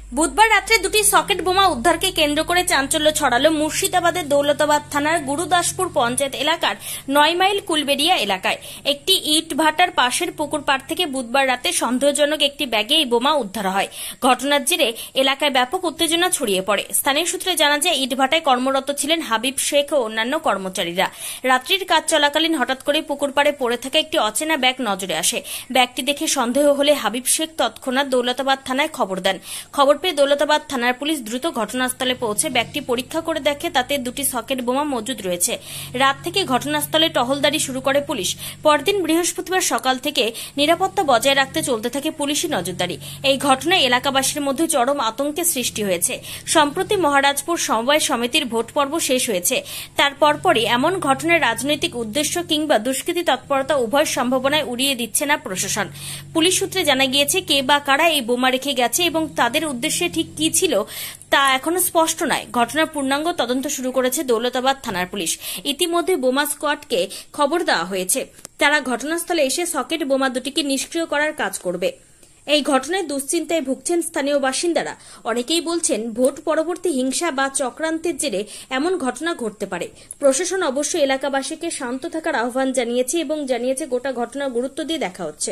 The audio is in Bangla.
বুধবার রাত্রে দুটি সকেট বোমা উদ্ধারকে কেন্দ্র করে চাঞ্চল্য ছড়ালো মুর্শিদাবাদের দৌলতাবাদ থানার গুরুদাসপুর পঞ্চায়েত এলাকার 9 মাইল কুলবেড়িয়া এলাকায়। একটি ইট ভাটার পাশের পুকুর পাড় থেকে বুধবার রাতে সন্দেহজনক একটি ব্যাগে এই বোমা উদ্ধার হয়। ঘটনার জেরে এলাকায় ব্যাপক উত্তেজনা ছড়িয়ে পড়ে। স্থানীয় সূত্রে জানা যায়, ইট ভাটায় কর্মরত ছিলেন হাবিব শেখ ও অন্যান্য কর্মচারীরা। রাত্রির কাজ চলাকালীন হঠাৎ করে পুকুর পাড়ে পড়ে থাকা একটি অচেনা ব্যাগ নজরে আসে। ব্যাগটি দেখে সন্দেহ হলে হাবিব শেখ তৎক্ষণাৎ দৌলতাবাদ থানায় খবর দেন। খবর পেয়ে দৌলতাবাদ থানার পুলিশ দ্রুত ঘটনাস্থলে পৌঁছে ব্যাগটি পরীক্ষা করে দেখে তাতে দুটি সকেট বোমা মজুদ রয়েছে। রাত থেকে ঘটনাস্থলে টহলদারি শুরু করে পুলিশ। পরদিন বৃহস্পতিবার সকাল থেকে নিরাপত্তা বজায় রাখতে চলতে থাকে পুলিশি নজরদারি। এই ঘটনায় এলাকাবাসীর মধ্যে চরম আতঙ্কের সৃষ্টি হয়েছে। সম্প্রতি মহারাজপুর সমবায় সমিতির ভোট পর্ব শেষ হয়েছে। তার পরপরই এমন ঘটনায় রাজনৈতিক উদ্দেশ্য কিংবা দুষ্কৃতী তৎপরতা উভয় সম্ভাবনায় উড়িয়ে দিচ্ছে না প্রশাসন। পুলিশ সূত্রে জানা গিয়েছে, কে বা কারা এই বোমা রেখে গেছে এবং তাদের উদ্দেশ্যে ঠিক কি ছিল তা এখনো স্পষ্ট নয়। ঘটনার পূর্ণাঙ্গ তদন্ত শুরু করেছে দৌলতাবাদ থানার পুলিশ। ইতিমধ্যে বোমা স্কোয়াডকে খবর দেওয়া হয়েছে। তারা ঘটনাস্থলে এসে সকেট বোমা দুটিকে নিষ্ক্রিয় করার কাজ করবে। এই ঘটনায় দুশ্চিন্তায় ভুগছেন স্থানীয় বাসিন্দারা। অনেকেই বলছেন, ভোট পরবর্তী হিংসা বা চক্রান্তের জেরে এমন ঘটনা ঘটতে পারে। প্রশাসন অবশ্য এলাকাবাসীকে শান্ত থাকার আহ্বান জানিয়েছে এবং জানিয়েছে গোটা ঘটনা গুরুত্ব দিয়ে দেখা হচ্ছে।